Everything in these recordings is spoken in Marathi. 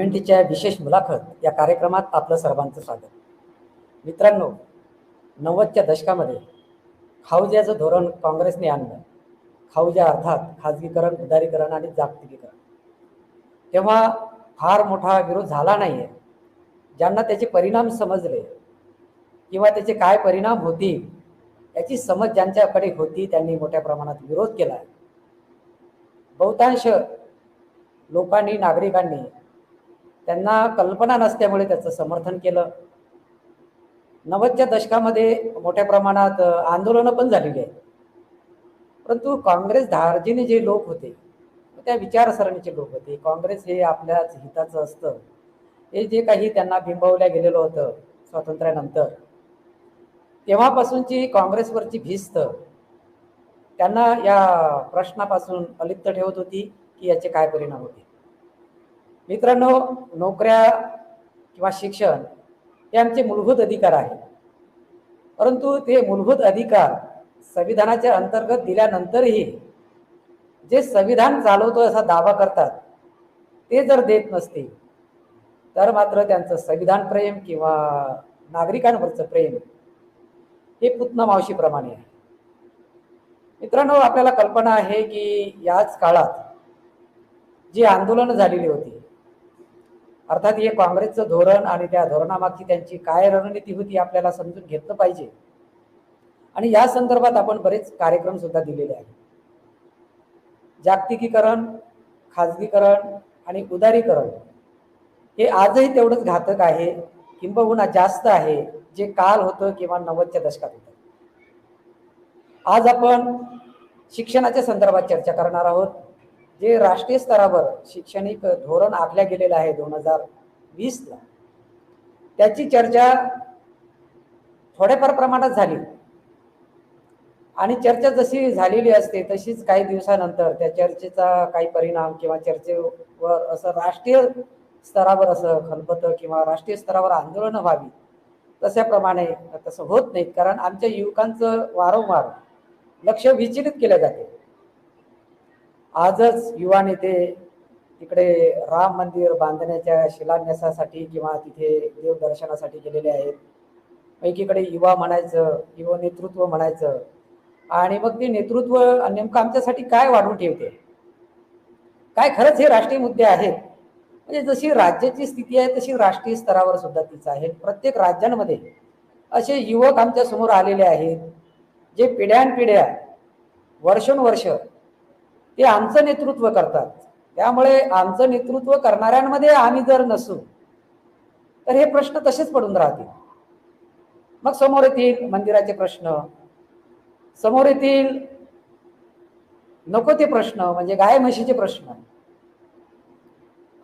MNTच्या विशेष मुलाखत या कार्यक्रमात आपलं सर्वांचं स्वागत. मित्रांनो, 90च्या दशकामध्ये खाऊज्याचं धोरण काँग्रेसने आणलं. खाऊज्या अर्थात खाजगीकरण, उदारीकरण आणि जागतिकीकरण. तेव्हा फार मोठा विरोध झाला नाहीये. ज्यांना त्याचे परिणाम समजले किंवा त्याचे काय परिणाम होतील याची समज ज्यांच्याकडे होती त्यांनी मोठ्या प्रमाणात विरोध केला. बहुतांश लोकांनी, नागरिकांनी त्यांना कल्पना नसल्यामुळे त्याचं समर्थन केलं. 90च्या दशकामध्ये मोठ्या प्रमाणात आंदोलनं पण झालेली आहेत. परंतु काँग्रेस धार्जिणे जे लोक होते, त्या विचारसरणीचे लोक होते. काँग्रेस हे आपल्याच हिताचं असतं हे जे काही त्यांना बिंबवल्या गेलेलं होतं स्वातंत्र्यानंतर, तेव्हापासूनची काँग्रेसवरची भिस्त त्यांना या प्रश्नापासून अलिप्त ठेवत होती की याचे काय परिणाम होते. मित्रांनो, नोकऱ्या किंवा शिक्षण हे आमचे मूलभूत अधिकार आहे. परंतु ते मूलभूत अधिकार संविधानाच्या अंतर्गत दिल्यानंतरही जे संविधान चालवतो असा दावा करतात ते जर देत नसतील तर मात्र त्यांचं संविधान प्रेम किंवा नागरिकांवरचं प्रेम हे पुतना मावशीप्रमाणे आहे. मित्रांनो, आपल्याला कल्पना आहे की याच काळात जी आंदोलनं झालेली होती, अर्थात हे काँग्रेसचं धोरण आणि त्या धोरणामागची त्यांची काय रणनीती होती आपल्याला समजून घेतलं पाहिजे. आणि या संदर्भात आपण बरेच कार्यक्रम सुद्धा दिलेले आहेत. जागतिकीकरण, खाजगीकरण आणि उदारीकरण हे आजही तेवढंच घातक आहे, किंबहुना जास्त आहे जे काल होतं किंवा 90च्या दशकात होतं. आज आपण शिक्षणाच्या संदर्भात चर्चा करणार आहोत. जे राष्ट्रीय स्तरावर शैक्षणिक धोरण आखल्या गेलेलं आहे 2020ला, त्याची चर्चा थोड्याफार प्रमाणात झाली. आणि चर्चा जशी झालेली असते तशीच काही दिवसानंतर त्या चर्चेचा काही परिणाम किंवा चर्चेवर असं राष्ट्रीय स्तरावर असं खलबतं किंवा राष्ट्रीय स्तरावर आंदोलनं व्हावी तशाप्रमाणे तसं होत नाहीत. कारण आमच्या युवकांचं वारंवार लक्ष विचलित केले जाते. आजच युवा नेते तिकडे राम मंदिर बांधण्याच्या शिलान्यासासाठी किंवा तिथे देवदर्शनासाठी गेलेले आहेत. एकीकडे युवा म्हणायचं, युवा नेतृत्व म्हणायचं, आणि मग ते नेतृत्व नेमकं आमच्यासाठी काय वाढवून ठेवते, काय खरंच हे राष्ट्रीय मुद्दे आहेत. म्हणजे जशी राज्याची स्थिती आहे तशी राष्ट्रीय स्तरावर सुद्धा तीच आहे. प्रत्येक राज्यांमध्ये असे युवक आमच्या समोर आलेले आहेत जे पिढ्यानपिढ्या वर्षोनवर्ष ते आमचं नेतृत्व करतात. त्यामुळे आमचं नेतृत्व करणाऱ्यांमध्ये आम्ही जर नसू तर हे प्रश्न तसेच पडून राहतील. मग समोर येतील मंदिराचे प्रश्न, समोर येतील नको ते प्रश्न, म्हणजे गाय म्हशीचे प्रश्न.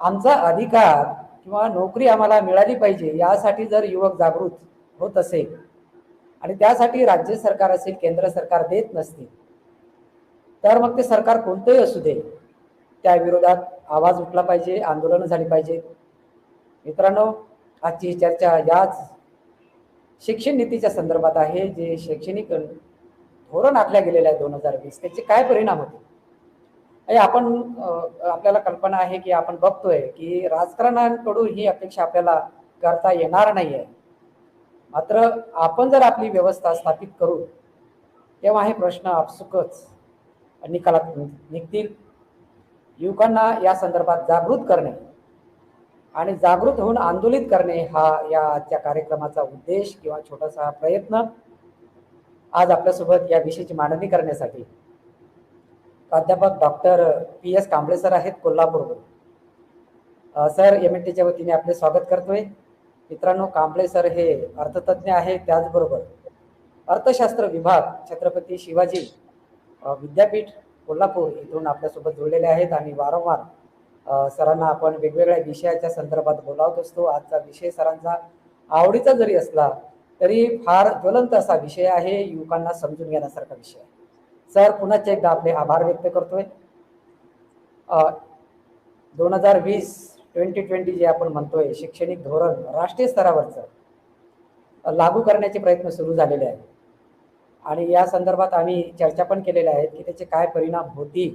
आमचा अधिकार किंवा नोकरी आम्हाला मिळाली पाहिजे यासाठी जर युवक जागृत होत असेल आणि त्यासाठी राज्य सरकार असेल, केंद्र सरकार देत नसतील तर मग ते सरकार कोणतंही असू दे त्या विरोधात आवाज उठला पाहिजे, आंदोलनं झाली पाहिजे. मित्रांनो, आजची चर्चा याच शिक्षण नीतीच्या संदर्भात आहे. जे शैक्षणिक धोरण आखल्या गेलेलं आहे 2020, त्याचे काय परिणाम होते हे आपण आपल्याला कल्पना आहे की आपण बघतोय की राजकारणाकडून ही अपेक्षा आपल्याला करता येणार नाही आहे. मात्र आपण जर आपली व्यवस्था स्थापित करू तेव्हा हे प्रश्न आपसुकच निकालात निघतील. युवकांना या संदर्भात जागृत करणे आणि जागृत होऊन आंदोलित करणे हा या आजच्या कार्यक्रमाचा उद्देश किंवा छोटासा प्रयत्न. आज आपल्यासोबत या विषयाची मांडणी करण्यासाठी प्राध्यापक डॉक्टर PS कांबळे सर आहेत कोल्हापूरवरून. सर, MNTच्या वतीने आपले स्वागत करतोय. मित्रांनो, कांबळे सर हे अर्थतज्ञ आहेत, त्याचबरोबर अर्थशास्त्र विभाग छत्रपती शिवाजी विद्यापीठ कोल्हापूर इथून आपल्यासोबत जोडलेले आहेत. आणि वारंवार सरांना आपण वेगवेगळ्या विषयाच्या संदर्भात बोलावत असतो. आजचा विषय सरांचा आवडीचा जरी असला तरी फार ज्वलंत असा विषय आहे, युवकांना समजून घेण्यासारखा विषय आहे. सर, पुन्हा एकदा आपले आभार व्यक्त करतोय. 2020 जे आपण म्हणतोय शैक्षणिक धोरण राष्ट्रीय स्तरावरचं लागू करण्याचे प्रयत्न सुरू झालेले आहेत आणि या संदर्भात आम्ही चर्चा पण केलेल्या आहेत की त्याचे काय परिणाम होतील.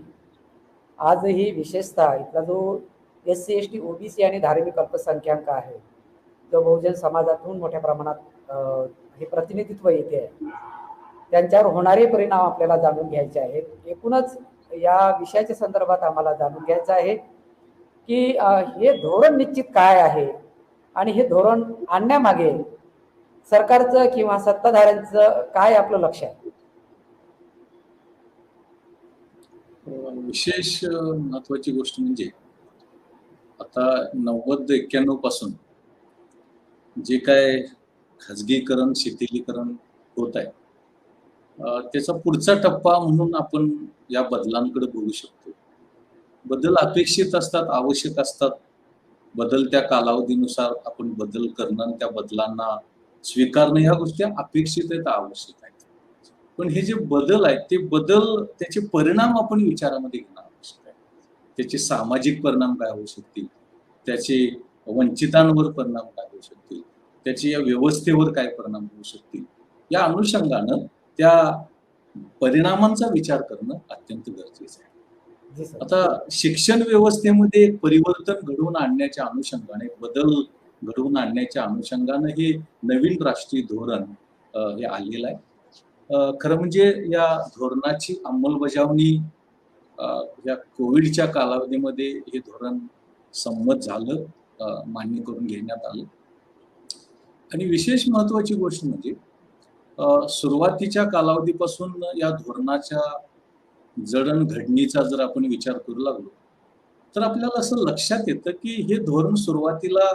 आजही विशेषतः इथला जो SC ST OBC आणि धार्मिक अल्पसंख्याक आहे, जो बहुजन समाजातून मोठ्या प्रमाणात हे प्रतिनिधित्व येते आहे, त्यांच्यावर होणारे परिणाम आपल्याला जाणून घ्यायचे आहेत. एकूणच या विषयाच्या संदर्भात आम्हाला जाणून घ्यायचं आहे की हे धोरण निश्चित काय आहे आणि हे धोरण आणण्यामागे सरकारचं किंवा सत्ताधाऱ्यांचं काय आपलं लक्ष आहे. विशेष महत्वाची गोष्ट म्हणजे आता 90-91 पासून जे काय खाजगीकरण शिथिलीकरण होत आहे, त्याचा पुढचा टप्पा म्हणून आपण या बदलांकडे बघू शकतो. बदल अपेक्षित असतात, आवश्यक असतात. बदलत्या कालावधीनुसार आपण बदल करणं आणि त्या बदलांना स्वीकारणं ह्या गोष्टी अपेक्षित आहेत, आवश्यक आहेत. पण हे जे बदल आहेत ते बदल त्याचे परिणाम आपण विचारामध्ये घेणं आवश्यक आहे. त्याचे सामाजिक परिणाम काय होऊ शकतील, त्याचे वंचितांवर परिणाम काय होऊ शकतील, त्याचे या व्यवस्थेवर काय परिणाम होऊ शकतील, या अनुषंगानं त्या परिणामांचा विचार करणं अत्यंत गरजेचं आहे. आता शिक्षण व्यवस्थेमध्ये परिवर्तन घडवून आणण्याच्या अनुषंगाने, बदल घडवून आणण्याच्या अनुषंगाने हे नवीन राष्ट्रीय धोरण हे आलेलं आहे. खरं म्हणजे या धोरणाची अंमलबजावणी या कोविडच्या कालावधीमध्ये हे धोरण संमत झालं, मान्य करून घेण्यात आलं. आणि विशेष महत्वाची गोष्ट म्हणजे सुरुवातीच्या कालावधीपासून या धोरणाच्या जडणघडणीचा जर आपण विचार करू लागलो तर आपल्याला असं लक्षात येतं की हे धोरण सुरुवातीला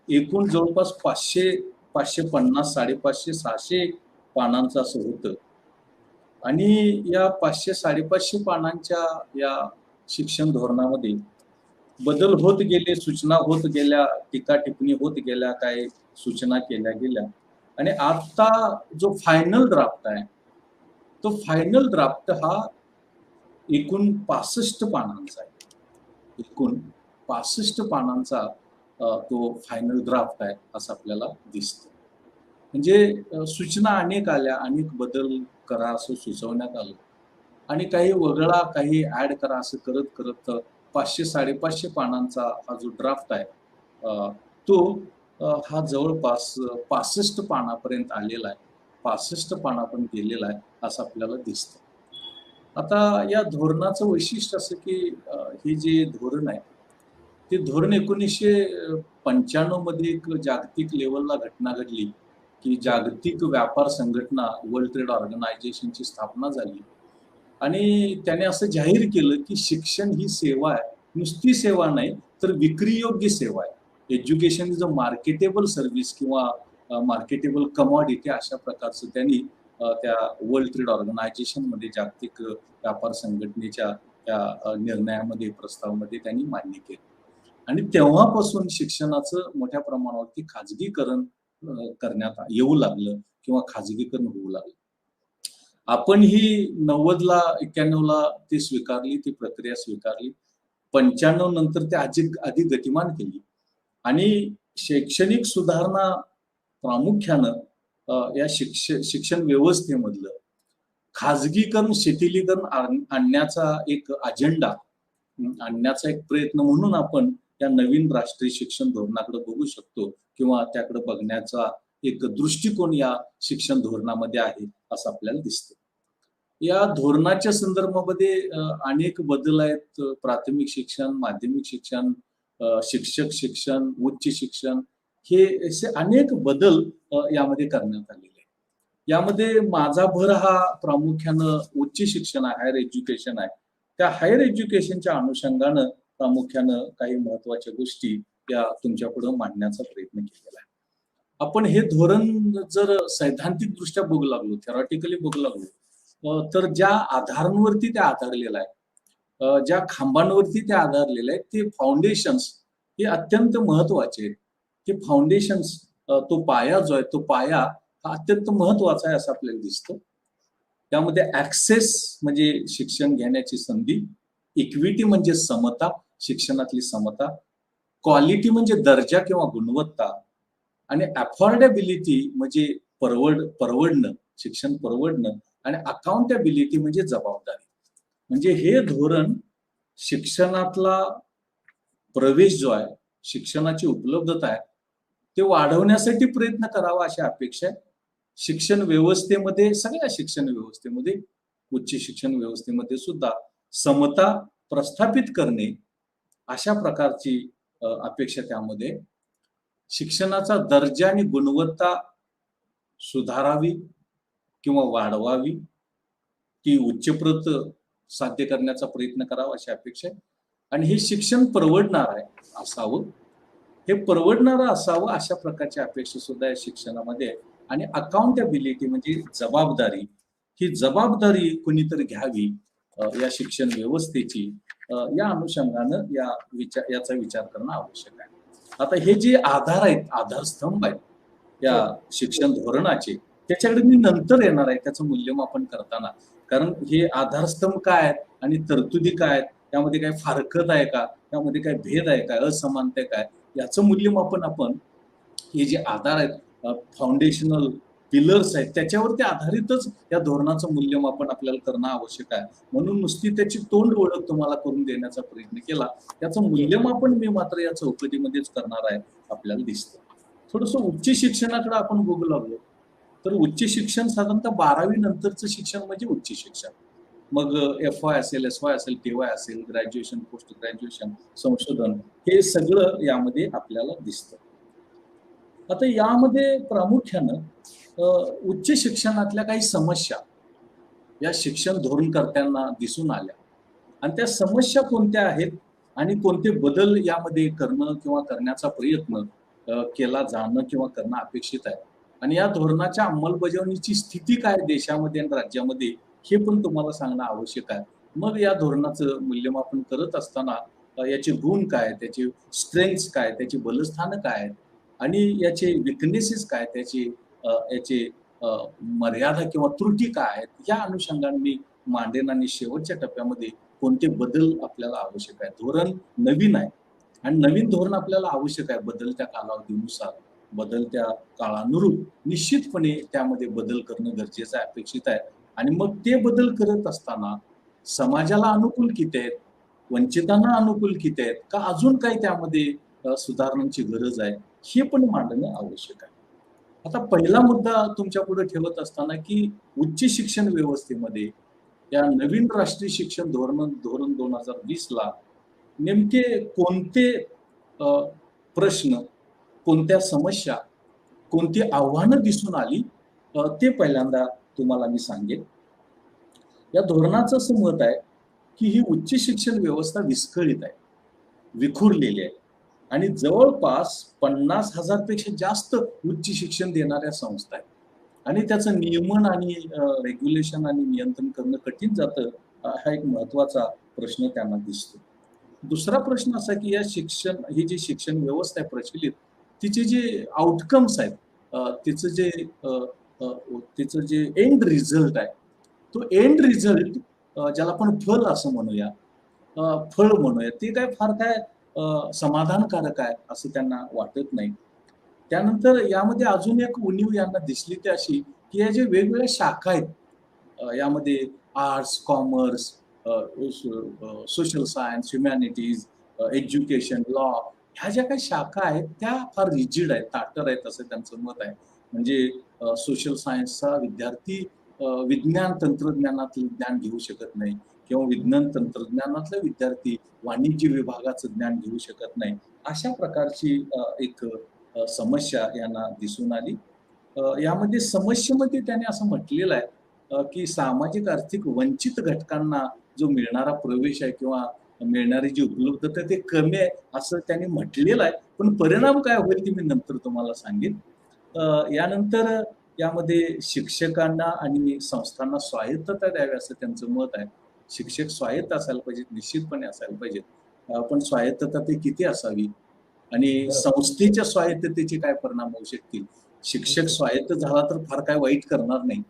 एकूण जवळपास 550, 550, 600 पानांचं असं होतं. आणि या 500, 550 पानांच्या या शिक्षण धोरणामध्ये बदल होत गेले, सूचना होत गेल्या, टीका टिप्पणी होत गेल्या, काही सूचना केल्या गेल्या. आणि आता जो फायनल ड्राफ्ट आहे तो फायनल ड्राफ्ट हा एकूण 65 पानांचा आहे. एकूण 65 पानांचा तो फायनल ड्राफ्ट आहे असं आपल्याला दिसतं. म्हणजे सूचना अनेक आल्या, अनेक बदल करा असं सुचवण्यात आलं आणि काही वगळा, काही ऍड करा असं करत करत 500, 550 पानांचा हा जो ड्राफ्ट आहे तो हा जवळपास 65 पानापर्यंत आलेला आहे, 65 पानापर्यंत गेलेला आहे असं आपल्याला दिसतं. आता या धोरणाचं वैशिष्ट्य असं की हे जे धोरण आहे ते धोरण 1995 मध्ये एक जागतिक लेवलला घटना घडली की जागतिक व्यापार संघटना वर्ल्ड ट्रेड ऑर्गनायझेशनची स्थापना झाली आणि त्याने असं जाहीर केलं की शिक्षण ही सेवा आहे, नुसती सेवा नाही तर विक्रीयोग्य सेवा आहे. Education is a marketable service किंवा मार्केटेबल कमॉडिटी अशा प्रकारचं त्यांनी त्या वर्ल्ड ट्रेड ऑर्गनायझेशन मध्ये जागतिक व्यापार संघटनेच्या त्या निर्णयामध्ये, प्रस्तावामध्ये त्यांनी मान्य केलं. आणि तेव्हापासून शिक्षणाचं मोठ्या प्रमाणावरती खाजगीकरण करण्यात येऊ लागलं किंवा खाजगीकरण होऊ लागलं. आपण ही 90ला 91ला ती स्वीकारली, ती प्रक्रिया स्वीकारली. 95 नंतर ते अधिक गतिमान केली आणि शैक्षणिक सुधारणा प्रामुख्यानं या शिक्षण व्यवस्थेमधलं खाजगीकरण, शिथिलीकरण आणण्याचा एक अजेंडा, आणण्याचा एक प्रयत्न म्हणून आपण या नवीन राष्ट्रीय शिक्षण धोरणाकडे बघू शकतो किंवा त्याकडे बघण्याचा एक दृष्टिकोन या शिक्षण धोरणामध्ये आहे असं आपल्याला दिसतं. या धोरणाच्या संदर्भामध्ये अनेक बदल आहेत. प्राथमिक शिक्षण, माध्यमिक शिक्षण, शिक्षक शिक्षण, उच्च शिक्षण, हे असे अनेक बदल यामध्ये करण्यात आलेले आहेत. यामध्ये माझा भर हा प्रामुख्यानं उच्च शिक्षण आहे, हायर एज्युकेशन आहे. त्या हायर एज्युकेशनच्या अनुषंगानं प्रामुख्यानं काही महत्वाच्या गोष्टी या तुमच्या पुढे मांडण्याचा प्रयत्न केलेला आहे. आपण हे धोरण जर सैद्धांतिक दृष्ट्या बघू लागलो, थेरॉटिकली बघू लागलो तर ज्या आधारांवरती ते आधारलेलं आहे, ज्या खांबांवरती ते आधारलेलं आहे, ते फाउंडेशन्स हे अत्यंत महत्वाचे आहेत. ते फाउंडेशन्स, तो पाया जो आहे, तो पाया हा अत्यंत महत्वाचा आहे असं आपल्याला दिसतं. त्यामध्ये ऍक्सेस म्हणजे शिक्षण घेण्याची संधी, इक्विटी म्हणजे समता, शिक्षणातली समता, क्वालिटी म्हणजे दर्जा किंवा गुणवत्ता, आणि अफोर्डेबिलिटी म्हणजे परवडणं, शिक्षण परवडणं, आणि अकाउंटेबिलिटी म्हणजे जबाबदारी. म्हणजे हे धोरण शिक्षणातला प्रवेश जो आहे, शिक्षणाची उपलब्धता आहे, ते वाढवण्यासाठी प्रयत्न करावा अशी अपेक्षा आहे. शिक्षण व्यवस्थेमध्ये, सगळ्या शिक्षण व्यवस्थेमध्ये, उच्च शिक्षण व्यवस्थेमध्ये सुद्धा समता प्रस्थापित करणे अशा प्रकारची अपेक्षा त्यामध्ये. शिक्षणाचा दर्जा आणि गुणवत्ता सुधारावी किंवा वाढवावी, ती उच्चप्रत साध्य करण्याचा प्रयत्न करावा अशी अपेक्षा आहे. आणि हे शिक्षण परवडणार आहे असावं, हे परवडणारं असावं अशा प्रकारची अपेक्षा सुद्धा या शिक्षणामध्ये आहे. आणि अकाउंटेबिलिटी म्हणजे जबाबदारी, ही जबाबदारी कुणीतरी घ्यावी या शिक्षण व्यवस्थेची, या अनुषंगानं याचा विचार करणं आवश्यक आहे. आता हे जे आधार आहेत, आधारस्तंभ आहेत या शिक्षण धोरणाचे, त्याच्याकडे मी नंतर येणार आहे त्याचं मूल्यमापन करताना. कारण हे आधारस्तंभ काय आहेत आणि तरतुदी काय आहेत, त्यामध्ये काय फारकत आहे का, त्यामध्ये काय भेद आहे का, असमानता आहे काय, याचं मूल्यमापन आपण, हे जे आधार आहेत, फाउंडेशनल पिलर्स आहेत, त्याच्यावरती आधारितच या धोरणाचं मूल्यमापन आपल्याला करणं आवश्यक आहे. म्हणून नुसती त्याची तोंड ओळख तुम्हाला करून देण्याचा प्रयत्न केला, त्याचं मूल्यमापन मी मात्र या चौकटीमध्येच करणार आहे आपल्याला दिसतं. थोडंसं उच्च शिक्षणाकडे आपण बघू लागलो तर उच्च शिक्षण साधारणतः 12वी नंतरचं शिक्षण म्हणजे उच्च शिक्षण. मग FY असेल, SY असेल, TY असेल, ग्रॅज्युएशन, पोस्ट ग्रॅज्युएशन, संशोधन, हे सगळं यामध्ये आपल्याला दिसतं. आता यामध्ये प्रामुख्यानं उच्च शिक्षणातल्या काही समस्या या शिक्षण धोरणकर्त्यांना दिसून आल्या, आणि त्या समस्या कोणत्या आहेत आणि कोणते बदल यामध्ये करणं किंवा करण्याचा प्रयत्न केला जाणं किंवा करणं अपेक्षित आहे, आणि या धोरणाच्या अंमलबजावणीची स्थिती काय देशामध्ये आणि राज्यामध्ये, हे पण तुम्हाला सांगणं आवश्यक आहे. मग या धोरणाचं मूल्यमापन करत असताना याचे गुण काय, त्याचे स्ट्रेंथ्स काय, त्याची बलस्थानं काय आहेत, आणि याचे विकनेसेस काय, याचे मर्यादा किंवा त्रुटी काय आहेत, या अनुषंगाने मी मांडेन. आणि शेवटच्या टप्प्यामध्ये कोणते बदल आपल्याला आवश्यक आहे. धोरण नवीन आहे आणि नवीन धोरण आपल्याला आवश्यक आहे. बदलत्या कालावधीनुसार, बदलत्या काळानुरूप निश्चितपणे त्यामध्ये बदल करणं गरजेचं आहे, अपेक्षित आहे. आणि मग ते बदल करत असताना समाजाला अनुकूल किती आहेत, वंचितांना अनुकूल किती आहेत, का अजून काही त्यामध्ये सुधारणांची गरज आहे, हे पण मांडणं आवश्यक आहे. आता पहिला मुद्दा तुमच्या पुढे ठेवत असताना की उच्च शिक्षण व्यवस्थेमध्ये या नवीन राष्ट्रीय शिक्षण धोरण 2020ला नेमके कोणते प्रश्न, कोणत्या समस्या, कोणती आव्हानं दिसून आली, ते पहिल्यांदा तुम्हाला मी सांगेन. या धोरणाचं असं मत आहे की ही उच्च शिक्षण व्यवस्था विस्कळीत आहे, विखुरलेली आहे, आणि जवळपास 50,000 पेक्षा जास्त उच्च शिक्षण देणाऱ्या संस्था आहेत, आणि त्याचं नियमन आणि रेग्युलेशन आणि नियंत्रण करणं कठीण जातं. हा एक महत्वाचा प्रश्न त्यांना दिसतो. दुसरा प्रश्न असा की ही जी शिक्षण व्यवस्था आहे प्रचलित, तिचे जे आउटकम्स आहेत, तिचं जे एंड रिझल्ट आहे, तो एंड रिझल्ट ज्याला आपण फळ असं म्हणूया, फळ म्हणूया, ते काय फार काय समाधानकारक आहे असं त्यांना वाटत नाही. त्यानंतर यामध्ये अजून एक उणीव यांना दिसली ती अशी की या जे वेगवेगळ्या शाखा आहेत, यामध्ये arts, commerce, social science, humanities, education, law, ह्या ज्या काही शाखा आहेत त्या फार रिजिड आहेत, ताटर आहेत असं त्यांचं मत आहे. म्हणजे सोशल सायन्सचा विद्यार्थी विज्ञान तंत्रज्ञानातलं ज्ञान घेऊ शकत नाही, किंवा विज्ञान तंत्रज्ञानातला विद्यार्थी वाणिज्य विभागाचं ज्ञान घेऊ शकत नाही, अशा प्रकारची एक समस्या यांना दिसून आली. यामध्ये समस्येमध्ये त्याने असं म्हटलेलं आहे की सामाजिक आर्थिक वंचित घटकांना जो मिळणारा प्रवेश आहे किंवा मिळणारी जी उपलब्धता ते कमी आहे असं त्यांनी म्हटलेलं आहे. पण परिणाम काय होईल ते मी नंतर तुम्हाला सांगेन. यानंतर यामध्ये शिक्षकांना आणि संस्थांना स्वायत्तता द्यावी असं त्यांचं मत आहे. शिक्षक स्वायत्त असायला पाहिजेत, निश्चितपणे असायला पाहिजेत, पण स्वायत्तता ते किती असावी आणि संस्थेच्या स्वायत्ततेचे काय परिणाम होऊ शकतील. शिक्षक स्वायत्त झाला तर फार काय वाईट करणार नाही,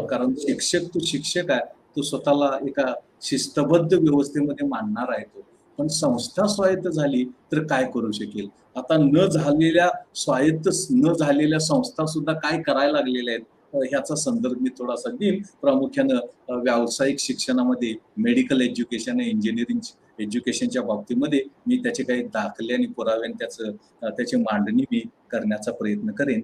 कारण शिक्षक आहे, तो स्वतःला एका शिस्तबद्ध व्यवस्थेमध्ये मांडणार आहे तो. पण संस्था स्वायत्त झाली तर काय करू शकेल. आता स्वायत्त न झालेल्या संस्था सुद्धा काय करायला लागलेल्या आहेत ह्याचा संदर्भ मी थोडासा देईन. प्रामुख्यानं व्यावसायिक शिक्षणामध्ये मेडिकल एज्युकेशन, इंजिनिअरिंग एज्युकेशनच्या बाबतीमध्ये मी त्याचे काही दाखले आणि पुरावे आणि त्याची मांडणी मी करण्याचा प्रयत्न करेन.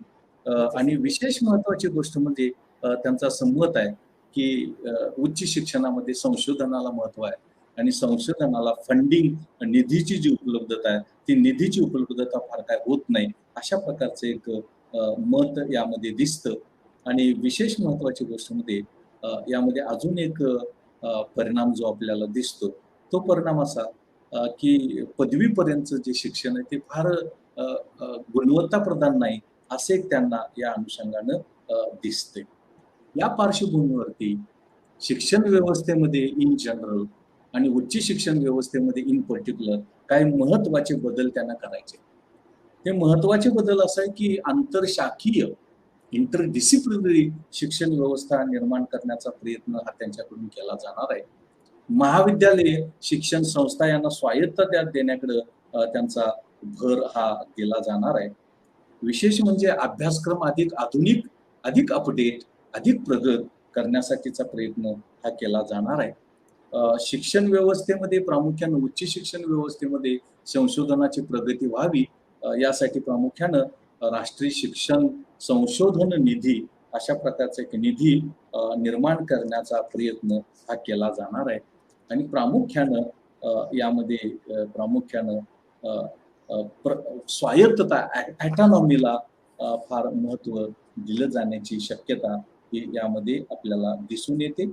आणि विशेष महत्वाची गोष्ट म्हणजे त्यांचं असं मत आहे की उच्च शिक्षणामध्ये संशोधनाला महत्व आहे आणि संशोधनाला फंडिंग, निधीची जी उपलब्धता आहे ती निधीची उपलब्धता फार काय होत नाही, अशा प्रकारचं एक मत यामध्ये दिसतं. आणि विशेष महत्वाची गोष्ट म्हणजे यामध्ये अजून एक परिणाम जो आपल्याला दिसतो तो परिणाम असा की पदवीपर्यंतचं जे शिक्षण आहे ते फार गुणवत्ता प्रदान नाही, असे त्यांना या अनुषंगानं दिसते. या पार्श्वभूमीवरती शिक्षण व्यवस्थेमध्ये इन जनरल आणि उच्च शिक्षण व्यवस्थेमध्ये इन पर्टिक्युलर काही महत्वाचे बदल त्यांना करायचे. ते महत्वाचे बदल असं आहे की आंतरशाखीय, इंटरडिसिप्लिनरी शिक्षण व्यवस्था निर्माण करण्याचा प्रयत्न हा त्यांच्याकडून केला जाणार आहे. महाविद्यालय शिक्षण संस्था यांना स्वायत्तता देण्याकडे त्यांचा भर हा दिला जाणार आहे. विशेष म्हणजे अभ्यासक्रम अधिक आधुनिक, अधिक अपडेट, अधिक प्रगत करण्यासाठीचा प्रयत्न हा केला जाणार आहे. शिक्षण व्यवस्थेमध्ये प्रामुख्यानं उच्च शिक्षण व्यवस्थेमध्ये संशोधनाची प्रगती व्हावी यासाठी प्रामुख्यानं राष्ट्रीय शिक्षण संशोधन निधी अशा प्रकारचा एक निधी निर्माण करण्याचा प्रयत्न हा केला जाणार आहे. आणि प्रामुख्यानं यामध्ये प्रामुख्यानं स्वायत्तता, ॲटॉनॉमीला फार महत्त्व दिलं जाण्याची शक्यता ही यामध्ये आपल्याला दिसून येते.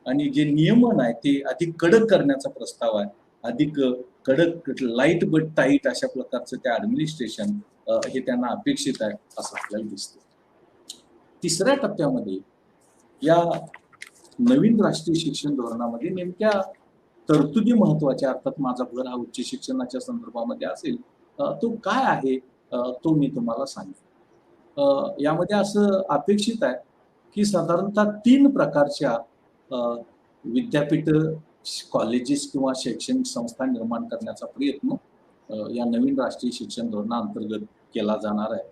आणि जे नियमन आहे ते अधिक कडक करण्याचा प्रस्ताव आहे. अधिक कडक, लाईट बट टाईट अशा प्रकारचं त्या ॲडमिनिस्ट्रेशन हे त्यांना अपेक्षित आहे असं आपल्याला दिसतं. तिसऱ्या टप्प्यामध्ये या नवीन राष्ट्रीय शिक्षण धोरणामध्ये नेमक्या तरतुदी महत्वाच्या, अर्थात माझा भर हा उच्च शिक्षणाच्या संदर्भामध्ये असेल, तो काय आहे तो मी तुम्हाला सांगेन. यामध्ये असं अपेक्षित आहे की साधारणतः 3 प्रकारच्या विद्यापीठ, कॉलेजेस किंवा शैक्षणिक संस्था निर्माण करण्याचा प्रयत्न या नवीन राष्ट्रीय शिक्षण धोरणाअंतर्गत केला जाणार आहे.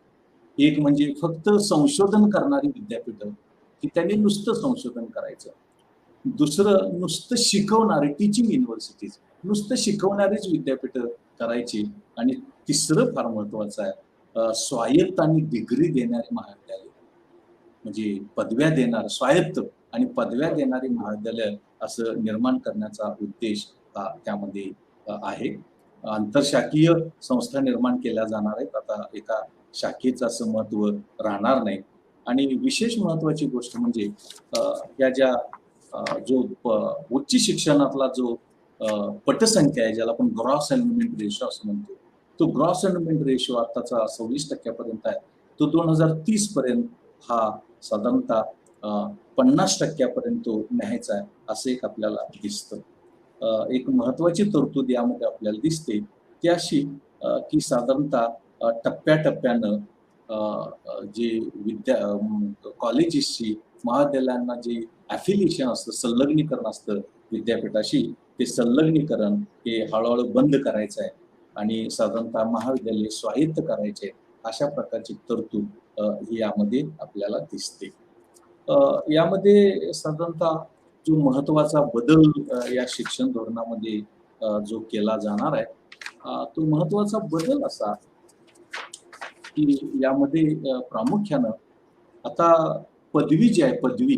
एक म्हणजे फक्त संशोधन करणारी विद्यापीठं की त्यांनी नुसतं संशोधन करायचं. दुसरं नुसतं शिकवणारे टीचिंग युनिव्हर्सिटीज, नुसतं शिकवणारीच विद्यापीठं करायची. आणि तिसरं फार महत्वाचं आहे स्वायत्त आणि डिग्री देणारी महाविद्यालय, म्हणजे पदव्या देणार, स्वायत्त आणि पदव्या देणारी महाविद्यालय असं निर्माण करण्याचा उद्देश हा त्यामध्ये आहे. आंतरशाखीय संस्था निर्माण केल्या जाणार आहेत. आता एका शाखेचं असं महत्व राहणार नाही. आणि विशेष महत्वाची गोष्ट म्हणजे या ज्या जो उच्च शिक्षणातला जो पटसंख्या आहे, ज्याला आपण ग्रॉस एनरोलमेंट रेशो असं म्हणतो, तो ग्रॉस एनरोलमेंट रेशो आताचा 26% आहे. तो 2030 पर्यंत हा साधारणतः 50% तो न्यायचा आहे असं एक आपल्याला दिसतं. एक महत्वाची तरतूद यामध्ये आपल्याला दिसते ती अशी की साधारणतः टप्प्याटप्प्यानं जे कॉलेजेसची, महाविद्यालयांना जे ॲफिलिएशन असतं, संलग्नीकरण असतं विद्यापीठाशी, ते संलग्नीकरण हे हळूहळू बंद करायचं आहे आणि साधारणतः महाविद्यालय स्वायत्त करायचे, अशा प्रकारची तरतूद ही यामध्ये आपल्याला दिसते. यामध्ये साधारणतः जो महत्वाचा बदल या शिक्षण धोरणामध्ये जो केला जाणार आहे तो महत्वाचा बदल असा की यामध्ये प्रामुख्यानं आता पदवी जी आहे, पदवी,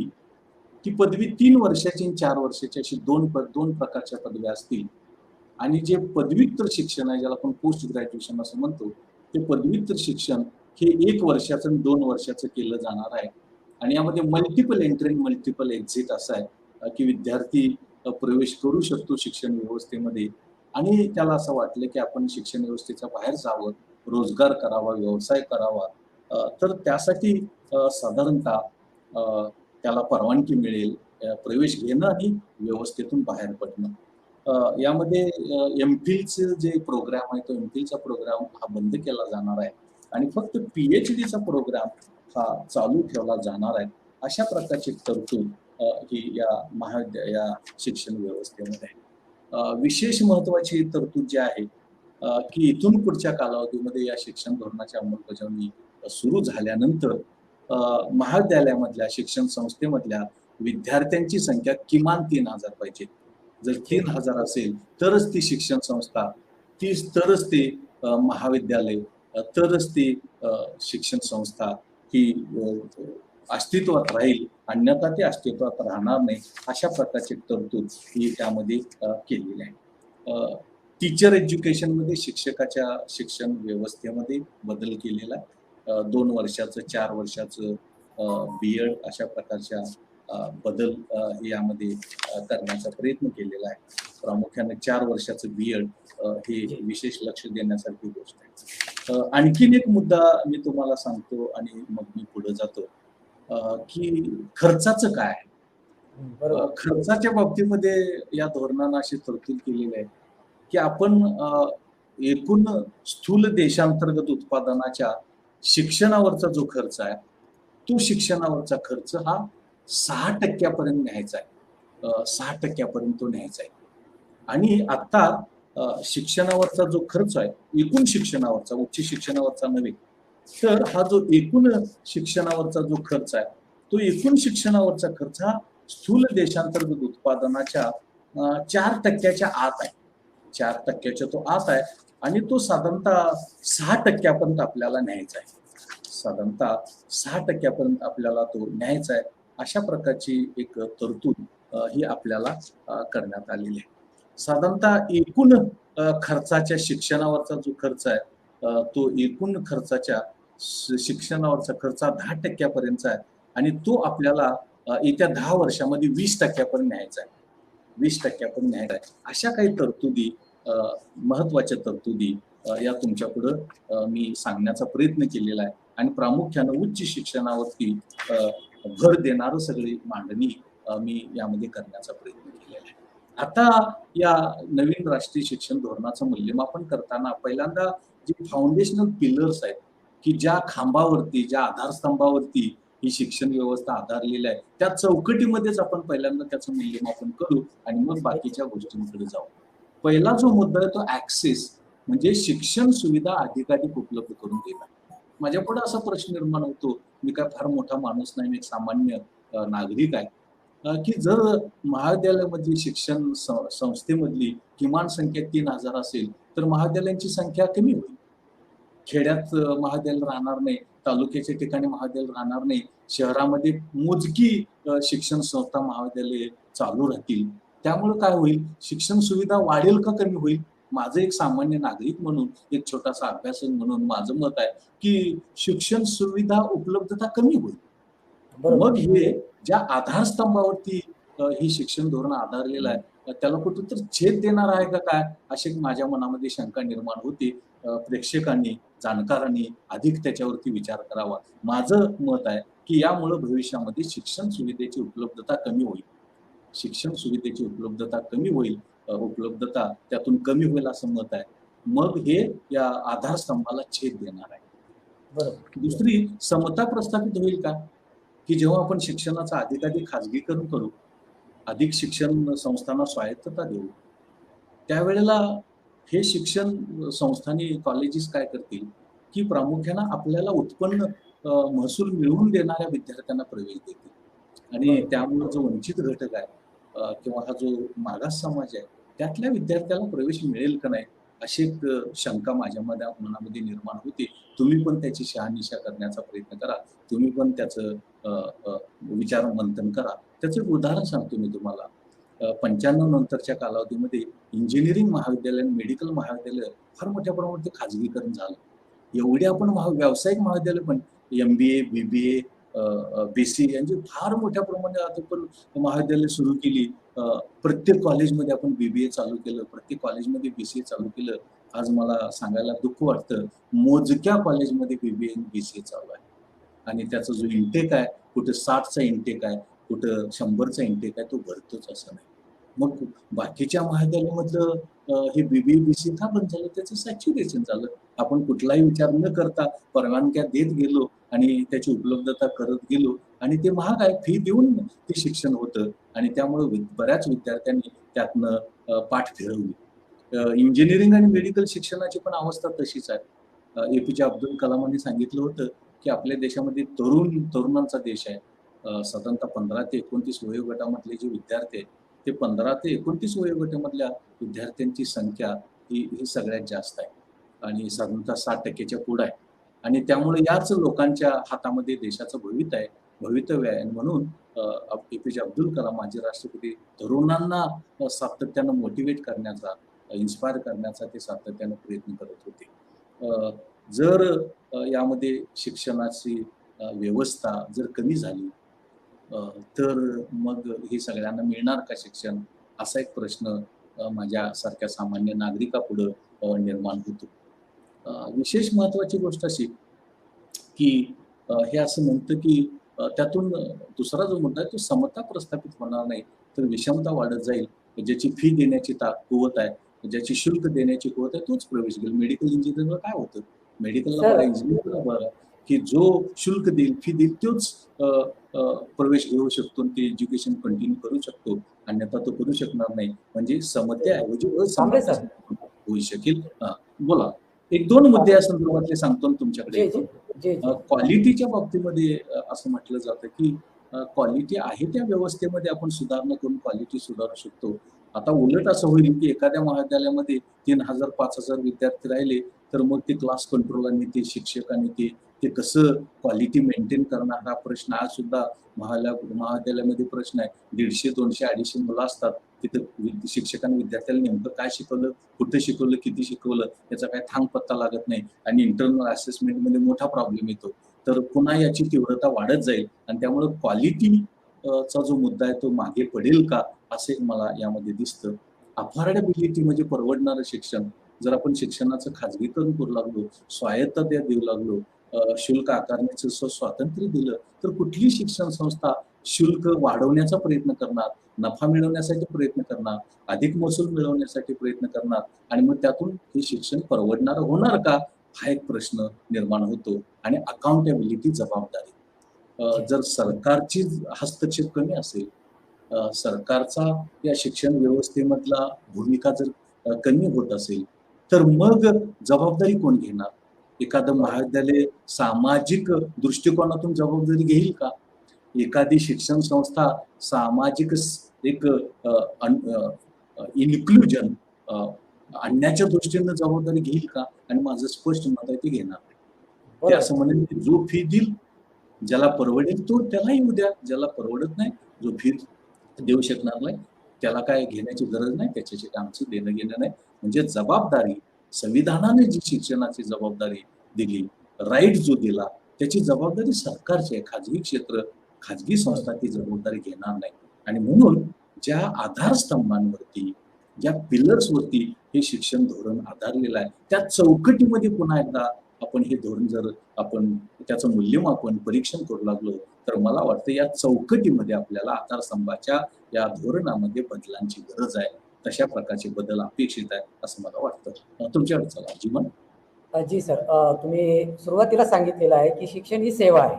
ती पदवी 3 वर्षाची आणि 4 वर्षाची अशी दोन प्रकारच्या पदव्या असतील. आणि जे पदव्युत्तर शिक्षण आहे, ज्याला आपण पोस्ट ग्रॅज्युएशन असं म्हणतो, ते पदव्युत्तर शिक्षण हे 1 वर्षाचं आणि 2 वर्षाचं केलं जाणार आहे. आणि यामध्ये मल्टिपल एंट्री, मल्टिपल एक्झिट असं आहे की विद्यार्थी प्रवेश करू शकतो शिक्षण व्यवस्थेमध्ये आणि त्याला असं वाटलं की आपण शिक्षण व्यवस्थेच्या बाहेर जावं, रोजगार करावा, व्यवसाय करावा, तर त्यासाठी साधारणतः त्याला परवानगी मिळेल प्रवेश घेणं आणि व्यवस्थेतून बाहेर पडणं. यामध्ये एमफिलचं जे प्रोग्राम आहे तो एमफिलचा प्रोग्राम हा बंद केला जाणार आहे आणि फक्त PhDचा प्रोग्राम हा चालू ठेवला जाणार आहे. अशा प्रकारची तरतूद ही या शिक्षण व्यवस्थेमध्ये आहे. विशेष महत्वाची तरतूद जी आहे की इथून पुढच्या कालावधीमध्ये या शिक्षण धोरणाची अंमलबजावणी सुरू झाल्यानंतर महाविद्यालयामधल्या शिक्षण संस्थेमधल्या विद्यार्थ्यांची संख्या किमान 3,000 पाहिजे. जर 3,000 असेल तरच ती शिक्षण संस्था, तरच ते महाविद्यालय, तरच ती शिक्षण संस्था ही अस्तित्वात राहील, अन्यथा ते अस्तित्वात राहणार नाही. अशा प्रकारची तरतूद ही त्यामध्ये केलेली आहे. टीचर एज्युकेशनमध्ये शिक्षकाच्या शिक्षण व्यवस्थेमध्ये बदल केलेला आहे. 2 वर्षाचं 4 वर्षाचं BEd अशा प्रकारच्या बदल यामध्ये करण्याचा प्रयत्न केलेला आहे. प्रामुख्याने 4 वर्षाचं BEd हे विशेष लक्ष देण्यासारखी गोष्ट आहे. आणखीन एक मुद्दा मी तुम्हाला सांगतो आणि मग मी पुढे जातो की खर्चाचं काय आहे. खर्चाच्या बाबतीमध्ये या धोरणानं अशी तरतूद केलेली आहे की आपण एकूण स्थूल देशांतर्गत उत्पादनाच्या शिक्षणावरचा जो खर्च आहे तो शिक्षणावरचा खर्च हा 6% न्यायचा आहे. 6% तो न्यायचा आहे. आणि आता शिक्षणावरचा जो खर्च आहे, एकूण शिक्षणावरचा, उच्च शिक्षणावरचा नव्हे, तर हा जो एकूण शिक्षणावरचा जो खर्च आहे तो एकूण शिक्षणावरचा खर्च हा स्थूल देशांतर्गत उत्पादनाच्या 4% आत आहे. 4% तो आत आहे आणि तो साधारणतः 6% आपल्याला न्यायचा आहे. साधारणतः 6% आपल्याला तो न्यायचा आहे. अशा प्रकारची एक तरतूद ही आपल्याला करण्यात आलेली आहे. साधारणतः एकूण खर्चाच्या शिक्षणावरचा जो खर्च आहे तो एकूण खर्चाच्या शिक्षणावरचा खर्च 10% आहे आणि तो आपल्याला येत्या 10 वर्षामध्ये 20% न्यायचा आहे. 20% न्यायचा आहे. अशा काही तरतुदी, महत्वाच्या तरतुदी या तुमच्या पुढं मी सांगण्याचा प्रयत्न केलेला आहे आणि प्रामुख्याने उच्च शिक्षणावरती भर देणारं सगळी मांडणी मी यामध्ये करण्याचा प्रयत्न केलेला आहे. आता या नवीन राष्ट्रीय शिक्षण धोरणाचं मूल्यमापन करताना पहिल्यांदा जे फाउंडेशनल पिलर्स आहेत की ज्या खांबावरती, ज्या आधारस्तंभावरती ही शिक्षण व्यवस्था आधारलेली आहे त्या चौकटीमध्येच आपण पहिल्यांदा त्याचं मूल्यमापन करू आणि मग बाकीच्या गोष्टींकडे जाऊ. पहिला जो मुद्दा आहे तो ऍक्सेस, म्हणजे शिक्षण सुविधा अधिकाधिक उपलब्ध करून देणं. माझ्या पुढे असा प्रश्न निर्माण होतो, मी काय फार मोठा माणूस नाही, मी एक सामान्य नागरिक आहे, की जर महाविद्यालयामधली शिक्षण संस्थेमधली किमान संख्या 3,000 असेल तर महाविद्यालयांची संख्या कमी होईल. खेड्यात महाविद्यालय राहणार नाही, तालुक्याच्या ठिकाणी महाविद्यालय राहणार नाही, शहरामध्ये मोजकी शिक्षण संस्था महाविद्यालय चालू राहतील. त्यामुळे काय होईल, शिक्षण सुविधा वाढेल का कमी होईल? माझं एक सामान्य नागरिक म्हणून, एक छोटासा अभ्यासक म्हणून माझं मत आहे की शिक्षण सुविधा उपलब्धता कमी होईल. मग हे ज्या आधारस्तंभावरती ही शिक्षण धोरण आधारलेलं आहे त्याला कुठेतरी छेद देणार आहे का काय, अशी माझ्या मनामध्ये शंका निर्माण होते. प्रेक्षकांनी, जाणकारांनी अधिक त्याच्यावरती विचार करावा. माझं मत आहे की यामुळे भविष्यामध्ये शिक्षण सुविधेची उपलब्धता कमी होईल. शिक्षण सुविधेची उपलब्धता कमी होईल, उपलब्धता त्यातून कमी होईल असं मत आहे. मग हे या आधारस्तंभाला छेद देणार आहे. बरोबर. दुसरी समता प्रस्थापित होईल का, की जेव्हा आपण शिक्षणाचं अधिकाधिक खाजगीकरण करू, अधिक शिक्षण संस्थांना स्वायत्तता देऊ, त्यावेळेला हे शिक्षण संस्थांनी, कॉलेजेस काय करतील की प्रामुख्यानं आपल्याला उत्पन्न महसूल मिळवून देणाऱ्या विद्यार्थ्यांना प्रवेश देतील आणि त्यामुळे जो वंचित घटक आहे किंवा हा जो मागास समाज आहे त्यातल्या विद्यार्थ्याला प्रवेश मिळेल का नाही अशी एक शंका माझ्या मनामध्ये निर्माण होते. तुम्ही पण त्याची शहानिशा करण्याचा प्रयत्न करा, तुम्ही पण त्याचं विचार मंथन करा. त्याचं एक उदाहरण सांगतो मी तुम्हाला. 95 नंतरच्या कालावधीमध्ये इंजिनिअरिंग महाविद्यालय, मेडिकल महाविद्यालय फार मोठ्या प्रमाणात खाजगीकरण झालं. एवढे आपण व्यावसायिक महाविद्यालय पण MBA, BBA, BCA यांची फार मोठ्या प्रमाणात आपण महाविद्यालय सुरू केली. प्रत्येक कॉलेजमध्ये आपण BBA चालू केलं, प्रत्येक कॉलेजमध्ये BCA चालू केलं. आज मला सांगायला दुःख वाटतं, मोजक्या कॉलेजमध्ये BBA आणि BCA चालू आहे आणि त्याचा जो इंटेक आहे, कुठे 60चा इंटेक आहे, कुठं 100चा इंटेक आहे, तो भरतोच असं नाही. मग बाकीच्या महाविद्यालयामधलं हे BBA BCA का बंद झालं? त्याचं सॅच्युरेशन झालं. आपण कुठलाही विचार न करता परवानग्या देत गेलो आणि त्याची उपलब्धता करत गेलो आणि ते महाग आहे, फी देऊन ते शिक्षण होतं आणि त्यामुळे बऱ्याच विद्यार्थ्यांनी त्यातनं पाठ फिरवली. इंजिनिअरिंग आणि मेडिकल शिक्षणाची पण अवस्था तशीच आहे. APJ अब्दुल कलामांनी सांगितलं होतं की आपल्या देशामध्ये तरुणांचा देश आहे. साधारणतः 15 ते 29 वयोगटामधले जे विद्यार्थी आहेत, ते 15 ते 29 वयोगटामधल्या विद्यार्थ्यांची संख्या ही सगळ्यात जास्त आहे आणि साधारणतः 60% पुढे आहे. आणि त्यामुळे याच लोकांच्या हातामध्ये देशाचं भवितव्य आहे. आणि म्हणून एपीजे अब्दुल कलाम माजी राष्ट्रपती तरुणांना सातत्यानं मोटिवेट करण्याचा, इन्स्पायर करण्याचा ते सातत्यानं प्रयत्न करत होते. जर यामध्ये शिक्षणाची व्यवस्था जर कमी झाली तर मग हे सगळ्यांना मिळणार का शिक्षण, असा एक प्रश्न माझ्यासारख्या सामान्य नागरिकापुढं निर्माण होतो. विशेष महत्वाची गोष्ट अशी की हे असं म्हणतं की त्यातून दुसरा जो मुद्दा आहे तो समता प्रस्थापित होणार नाही, तर विषमता वाढत जाईल. ज्याची फी देण्याची कुवत आहे, ज्याची शुल्क देण्याची कुवत आहे, तोच प्रवेश घेईल. मेडिकल इंजिनिअरला काय होतं, मेडिकलला सर बरं, इंजिनिअरला बरं, की जो शुल्क देईल, फी देईल, तोच प्रवेश घेऊ शकतो, ते एज्युकेशन कंटिन्यू करू शकतो, अन्यथा तो करू शकणार नाही. म्हणजे समतेऐवजी कांबळे असमता सर. होऊ शकेल. बोला, 1-2 मुद्दे या संदर्भातले सांगतो तुमच्याकडे. जी जी जी जी क्वालिटीच्या बाबतीमध्ये असं म्हटलं जातं की क्वालिटी आहे त्या व्यवस्थेमध्ये आपण सुधारणा करून क्वालिटी सुधारू शकतो. आता उलट असं होईल की एखाद्या महाविद्यालयामध्ये 3000-5000 विद्यार्थी राहिले तर मग ते क्लास कंट्रोलरनी, ते शिक्षकांनी ते कसं क्वालिटी मेंटेन करणार, हा प्रश्न आज सुद्धा महाविद्यालयामध्ये प्रश्न आहे. 150, 200, 250 मुलं असतात. तिथं शिक्षकांनी विद्यार्थ्याला नेमकं काय शिकवलं, कुठं शिकवलं, किती शिकवलं, याचा काही थांग पत्ता लागत नाही आणि इंटरनल असेसमेंटमध्ये मोठा प्रॉब्लेम येतो. तर पुन्हा याची तीव्रता वाढत जाईल आणि त्यामुळे क्वालिटी चा जो मुद्दा आहे तो मागे पडेल का, असे मला यामध्ये दिसतं. अफोर्डेबिलिटी म्हणजे परवडणारं शिक्षण. जर आपण शिक्षणाचं खाजगीकरण करू लागलो, स्वायत्तता देऊ लागलो, शुल्क आकारण्याचं स्वातंत्र्य दिलं, तर कुठली शिक्षण संस्था शुल्क वाढवण्याचा प्रयत्न करणार, नफा मिळवण्यासाठी प्रयत्न करणार, अधिक महसूल मिळवण्यासाठी प्रयत्न करणार आणि मग त्यातून हे शिक्षण परवडणारं होणार का, हा एक प्रश्न निर्माण होतो. आणि अकाउंटेबिलिटी, जबाबदारी. जर सरकारची हस्तक्षेप कमी असेल, सरकारचा या शिक्षण व्यवस्थेमधला भूमिका जर कमी होत असेल, तर मग जबाबदारी कोण घेणार? एखादं महाविद्यालय सामाजिक दृष्टिकोनातून जबाबदारी घेईल का? एखादी शिक्षण संस्था सामाजिक एक इन्क्लुजन आणण्याच्या दृष्टीनं जबाबदारी घेईल का? आणि माझं स्पष्ट मत आहे ते घेणार नाही. ते बरोबर. असं म्हणेल की जो फी देईल, ज्याला परवडेल तो त्याला येऊ द्या, ज्याला परवडत नाही, जो फी देऊ शकणार नाही, त्याला काय घेण्याची गरज नाही, त्याच्याशी आमचं देणं घेणं नाही. म्हणजे जबाबदारी, संविधानाने जी शिक्षणाची जबाबदारी दिली, राईट जो दिला, त्याची जबाबदारी सरकारची आहे. खाजगी क्षेत्र, खाजगी संस्था ती जबाबदारी घेणार नाही. आणि म्हणून ज्या आधारस्तंभांवरती, ज्या पिलर्सवरती हे शिक्षण धोरण आधारलेलं आहे, त्या चौकटीमध्ये पुन्हा एकदा आपण हे धोरण जर आपण त्याचं मूल्यमापन, परीक्षण करू लागलो, तर मला वाटतं या चौकटीमध्ये आपल्याला आधारस्तंभाच्या या धोरणामध्ये बदलांची गरज आहे. तशा प्रकारचे बदल अपेक्षित आहे असं मला वाटतं. तुमच्याकडे चला जीवन. जी सर, तुम्ही सुरुवातीला सांगितलेलं आहे की शिक्षण ही सेवा आहे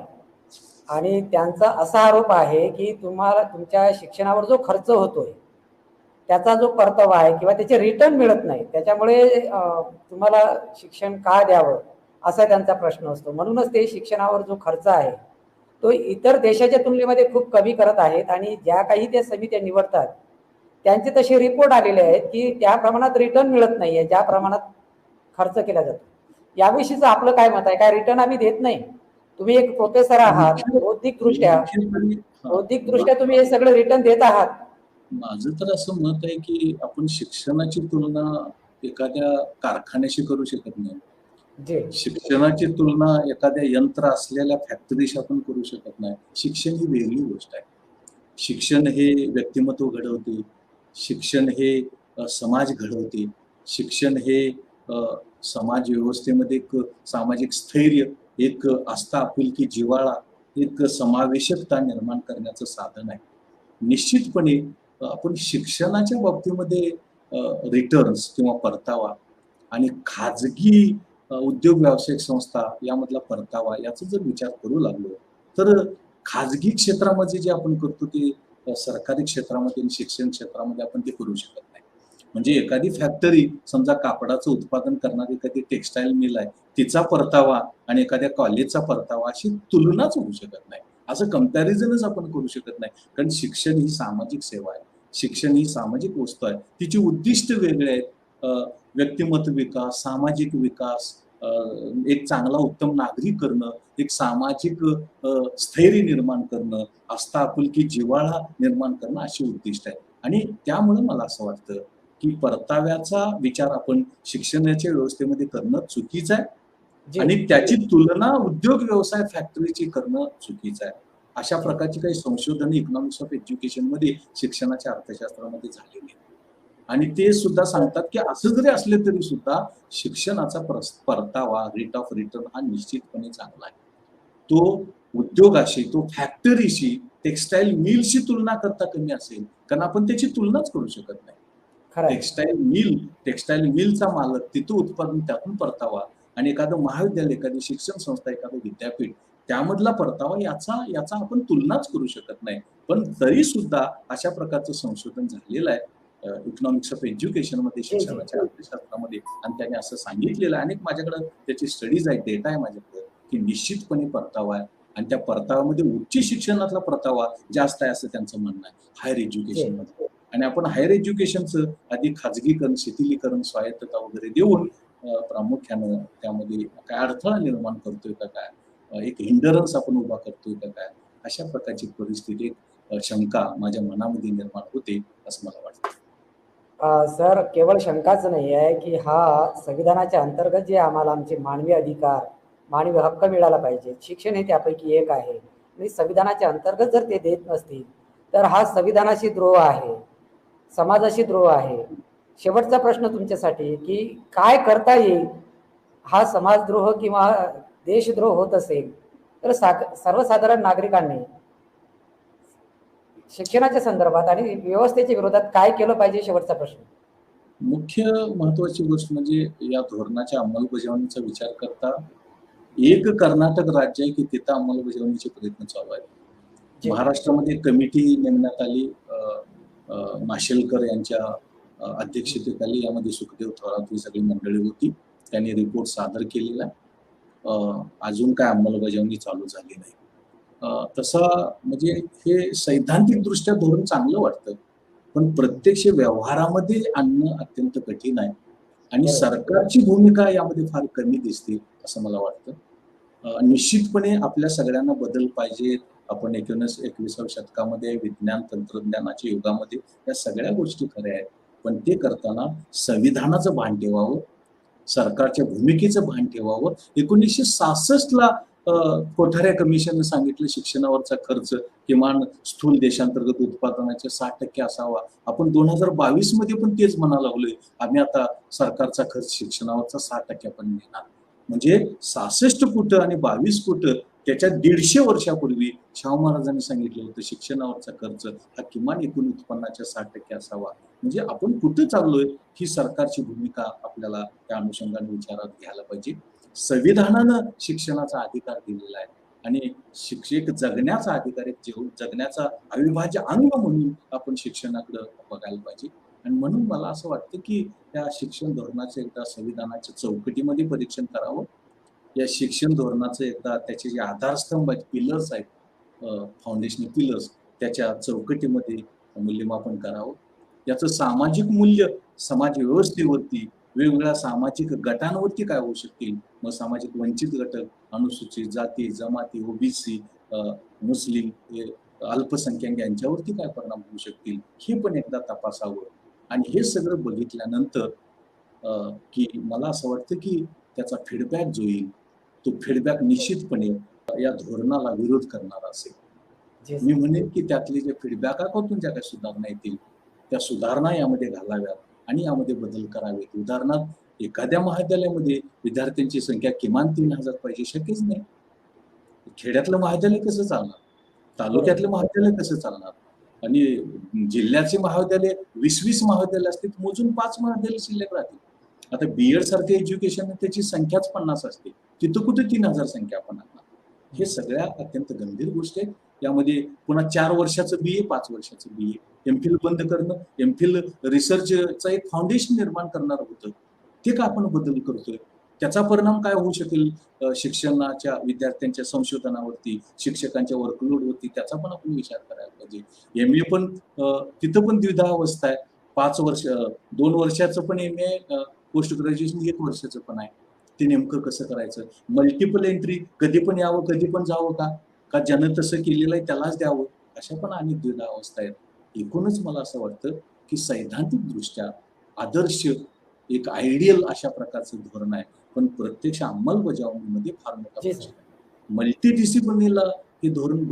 आणि त्यांचा असा आरोप आहे की तुम्हाला तुमच्या शिक्षणावर जो खर्च होतोय त्याचा जो परतावा आहे किंवा त्याचे रिटर्न मिळत नाही, त्याच्यामुळे तुम्हाला शिक्षण का द्यावं असा त्यांचा प्रश्न असतो. म्हणूनच ते शिक्षणावर जो खर्च आहे तो इतर देशाच्या तुलनेमध्ये खूप कमी करत आहेत आणि ज्या काही त्या समित्या निवडतात त्यांचे तसे रिपोर्ट आलेले आहेत की त्या प्रमाणात रिटर्न मिळत नाहीये ज्या प्रमाणात खर्च केला जातो. याविषयीचं आपलं काय मत आहे? काय रिटर्न आम्ही देत नाही? तुम्ही एक प्रोफेसर आहात, बौद्धिकदृष्ट्या तुम्ही हे सगळं रिटर्न देत आहात. माझं तर असं मत आहे की आपण शिक्षणाची तुलना एखाद्या कारखान्याशी करू शकत नाही. शिक्षणाची तुलना एखाद्या यंत्र असलेल्या फॅक्टरीशी आपण करू शकत नाही. शिक्षण ही वेगळी गोष्ट आहे. शिक्षण हे व्यक्तिमत्व घडवते, शिक्षण हे समाज घडवते, शिक्षण हे समाज व्यवस्थेमध्ये एक सामाजिक स्थैर्य, एक आस्था, आपुलकी, जिव्हाळा, एक समावेशकता निर्माण करण्याचं साधन आहे. निश्चितपणे आपण शिक्षणाच्या बाबतीमध्ये रिटर्न्स किंवा परतावा आणि खाजगी उद्योग व्यावसायिक संस्था यामधला परतावा याचा जर विचार करू लागलो तर खाजगी क्षेत्रामध्ये जे आपण करतो ते सरकारी क्षेत्रामध्ये आणि शिक्षण क्षेत्रामध्ये आपण ते करू शकत नाही. म्हणजे एखादी फॅक्टरी समजा कापडाचं उत्पादन करणारी एखादी टेक्स्टाईल मिल आहे, तिचा परतावा आणि एखाद्या कॉलेजचा परतावा अशी तुलनाच होऊ शकत नाही. असं कंपॅरिझनच आपण करू शकत नाही. कारण शिक्षण ही सामाजिक सेवा आहे. शिक्षण ही सामाजिक वस्तू आहे. तिची उद्दिष्ट वेगळे आहेत. व्यक्तिमत्व विकास, सामाजिक विकास, एक चांगला उत्तम नागरिक करणं, एक सामाजिक स्थैर्य निर्माण करणं, आस्था, आपुलकी, जिव्हाळा निर्माण करणं अशी उद्दिष्ट आहेत. आणि त्यामुळे मला असं वाटतं, की परताव्याचा विचार आपण शिक्षणाच्या व्यवस्थेमध्ये करणं चुकीचं आहे जी. आणि त्याची तुलना उद्योग व्यवसाय फॅक्टरीची करणं चुकीचं आहे. अशा प्रकारची काही संशोधन इकॉनॉमिक्स ऑफ एज्युकेशनमध्ये शिक्षणाच्या अर्थशास्त्रामध्ये झालेली आहेत. आणि ते सुद्धा सांगतात, की असं जरी असले तरी सुद्धा शिक्षणाचा परतावा, रेट ऑफ रिटर्न हा निश्चितपणे चांगला आहे. तो उद्योगाशी, तो फॅक्टरीशी, टेक्स्टाईल मिलशी तुलना करता कमी असेल, कारण आपण त्याची तुलनाच करू शकत नाही. खरं आहे. टेक्स्टाईल मिलचा मालक, तिथं उत्पादन, त्यातून परतावा, आणि एखादं महाविद्यालय, एखादी शिक्षण संस्था, एखादं विद्यापीठ, त्यामधला परतावा याचा आपण तुलनाच करू शकत नाही. पण तरी सुद्धा अशा प्रकारचं संशोधन झालेलं आहे इकॉनॉमिक्स ऑफ एज्युकेशनमध्ये, जी, जी. शिक्षणाच्या अर्थशास्त्रामध्ये, आणि त्याने असं सांगितलेलं आहे. अनेक माझ्याकडे त्याची स्टडीज आहे, डेटा आहे माझ्याकडे, की निश्चितपणे परतावा आहे. आणि त्या परताव्यामध्ये उच्च शिक्षणातला परतावा जास्त आहे असं त्यांचं म्हणणं आहे, हायर एज्युकेशनमध्ये. आणि आपण हायर एज्युकेशनचं आधी खाजगीकरण, शिथिलीकरण, स्वायत्तता वगैरे देऊन प्रामुख्यानं त्यामध्ये काय अडथळा निर्माण करतोय का काय, एक हिंडरन्स आपण उभा करतोय का काय, अशा प्रकारची परिस्थिती, शंका माझ्या मनामध्ये निर्माण होते असं मला वाटतं. सर, केवळ शंकाच नाही आहे, की हा संविधानाच्या अंतर्गत जे आम्हाला आमचे मानवी अधिकार, मानवी हक्क मिळाला पाहिजे, शिक्षण हे त्यापैकी एक आहे. आणि संविधानाच्या अंतर्गत जर ते देत नसतील तर हा संविधानाशी द्रोह आहे, समाजाशी द्रोह आहे. शेवटचा प्रश्न तुमच्यासाठी, की काय करता येईल हा समाजद्रोह किंवा देशद्रोह होत असेल तर सर्वसाधारण नागरिकांनी शिक्षणाच्या संदर्भात आणि व्यवस्थेच्या विरोधात काय केलं पाहिजे, शेवटचा प्रश्न. मुख्य महत्वाची गोष्ट म्हणजे या धोरणाच्या अंमलबजावणीचा विचार करता एक कर्नाटक राज्य आहे की तिथं अंमलबजावणीचे प्रयत्न चालू आहेत. जी. महाराष्ट्रामध्ये कमिटी नेमण्यात आली, माशेलकर यांच्या अध्यक्षतेखाली. यामध्ये सुखदेव थोरात ही सगळी मंडळी होती. त्यांनी रिपोर्ट सादर केलेला आहे. अजून काय अंमलबजावणी चालू झाली नाही. तसा म्हणजे हे सैद्धांतिक दृष्ट्या धोरण चांगलं वाटतं, पण प्रत्यक्ष व्यवहारामध्ये आणणं अत्यंत कठीण आहे. आणि बरोबर. सरकारची भूमिका यामध्ये फार कमी दिसते असं मला वाटतं. निश्चितपणे आपल्या सगळ्यांना बदल पाहिजे. आपण 21व्या शतकामध्ये विज्ञान तंत्रज्ञानाच्या युगामध्ये या सगळ्या गोष्टी खऱ्या आहेत. पण ते करताना संविधानाचं भान ठेवावं, सरकारच्या भूमिकेचं भान ठेवावं. 1966ला कोठारे कमिशनने सांगितलं शिक्षणावरचा खर्च किमान स्थूल देशांतर्गत उत्पादनाच्या 6% असावा. आपण 2022 मध्ये पण तेच म्हणा लागलोय, आम्ही आता सरकारचा खर्च शिक्षणावरचा 6% पण घेणार. म्हणजे 66 कुठं आणि 22 कुठं, त्याच्या 150 वर्षापूर्वी शाहू महाराजांनी सांगितलं होतं शिक्षणावरचा खर्च हा किमान एकूण उत्पन्नाच्या 6% असावा. म्हणजे आपण कुठं चाललोय ही सरकारची भूमिका आपल्याला त्या अनुषंगाने विचारात घ्यायला पाहिजे. संविधानानं शिक्षणाचा अधिकार दिलेला आहे आणि शिक्षक जगण्याचा अधिकार, एक जगण्याचा अविभाज्य अंग म्हणून आपण शिक्षणाकडे बघायला पाहिजे. आणि म्हणून मला असं वाटतं की त्या शिक्षण धोरणाचं एकदा संविधानाच्या चौकटीमध्ये परीक्षण करावं. या शिक्षण धोरणाचं एकदा त्याचे जे आधारस्तंभ आहेत, पिलर्स आहेत, फाउंडेशनल पिलर्स, त्याच्या चौकटीमध्ये मूल्यमापन करावं. याचं सामाजिक मूल्य समाज व्यवस्थेवरती, वेगवेगळ्या सामाजिक गटांवरती काय होऊ शकतील, मग सामाजिक वंचित घटक, अनुसूचित जाती, जमाती, ओबीसी, मुस्लिम, अल्पसंख्याक यांच्यावरती काय परिणाम होऊ शकतील हे पण एकदा तपासावं. आणि हे सगळं बघितल्यानंतर की मला असं वाटतं की त्याचा फीडबॅक जो येईल तो फीडबॅक निश्चितपणे या धोरणाला विरोध करणारा असेल. जी मी सर. म्हणेन की त्यातले जे फीडबॅकातून ज्या काही सुधारणा येतील त्या सुधारणा यामध्ये घालाव्यात आणि यामध्ये बदल करावेत. उदाहरणार्थ एखाद्या महाविद्यालयामध्ये विद्यार्थ्यांची संख्या किमान 3000 पाहिजे, शक्यच नाही. खेड्यातलं महाविद्यालय कसं चालणार, तालुक्यातलं महाविद्यालय कसं चालणार, आणि जिल्ह्याचे महाविद्यालय 20-20 महाविद्यालय असतील, मोजून 5 महाविद्यालय शिल्लक राहतील. आता बीएड सारखे एज्युकेशन त्याची संख्याच 50 असते, तिथं कुठे 3000 संख्या आपण आणणार. हे सगळ्या अत्यंत गंभीर गोष्टी आहेत. यामध्ये पुन्हा 4 वर्षाचं BA, 5 वर्षाचं BA, एमफिल बंद करणं, एमफिल रिसर्चचं एक फाउंडेशन निर्माण करणार होतं, ते का आपण बदल करतोय? त्याचा परिणाम काय होऊ शकेल शिक्षणाच्या विद्यार्थ्यांच्या संशोधनावरती, शिक्षकांच्या वर्कलोडवरती, त्याचा पण आपण विचार करायला पाहिजे. MA पण तिथं पण द्विधा अवस्था आहे. 5 वर्ष 2 वर्षाचं पण MA, पोस्ट ग्रॅज्युएशन 1 वर्षाचं पण आहे. ते नेमकं कसं करायचं? मल्टिपल एंट्री कधी पण यावं, कधी पण जावं का? का ज्यानं तसं केलेलं आहे त्यालाच द्यावं? अशा पण अनेक द्विधा अवस्था आहेत. एकूणच मला असं वाटतं, की सैद्धांतिकदृष्ट्या आदर्श एक आयडियल अशा प्रकारचं धोरण आहे. पण प्रत्यक्ष अंमलबजावणीमध्ये फार मोठा जी प्रश्न आहे. मल्टीडिसिप्लिनरीला हे धोरण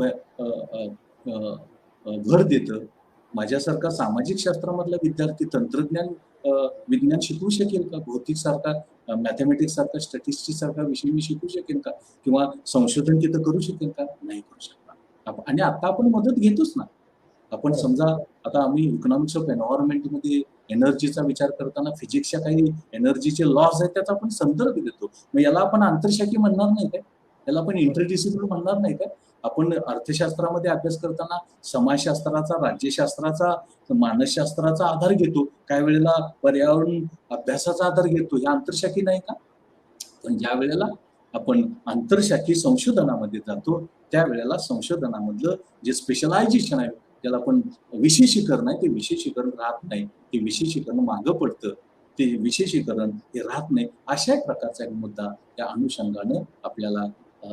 भर देतं. माझ्यासारखा सामाजिक शास्त्रामधला विद्यार्थी तंत्रज्ञान विज्ञान शिकवू शकेल का? भौतिक सारखा, मॅथमॅटिक्स सारखा, स्टॅटिस्टिक्स सारखा विषय मी शिकू शकेल का? किंवा संशोधन तिथं करू शकेल का? नाही करू शकणार. आणि आता आपण मदत घेतोच ना. आपण समजा आता आम्ही इकॉनॉमिक्स ऑफ एन्व्हायरमेंटमध्ये एनर्जीचा विचार करताना फिजिक्सच्या काही एनर्जीचे लॉस आहेत त्याचा आपण संदर्भ देतो. मग याला आपण आंतरशाखी म्हणणार नाही काय? याला आपण इंटरडिसिप्लिन म्हणणार नाही काय? आपण अर्थशास्त्रामध्ये अभ्यास करताना समाजशास्त्राचा, राज्यशास्त्राचा, मानसशास्त्राचा आधार घेतो. काही वेळेला पर्यावरण अभ्यासाचा आधार घेतो. हे आंतरशाखी नाही का? पण ज्या वेळेला आपण आंतरशाखी संशोधनामध्ये जातो त्यावेळेला संशोधनामधलं जे स्पेशलायझेशन आहे, त्याला आपण विशेषीकरण आहे, ते विशेषीकरण राहत नाही. ते विशेषीकरण मागं पडतं. ते विशेषीकरण हे राहत नाही. अशा एक प्रकारचा एक मुद्दा त्या अनुषंगानं आपल्याला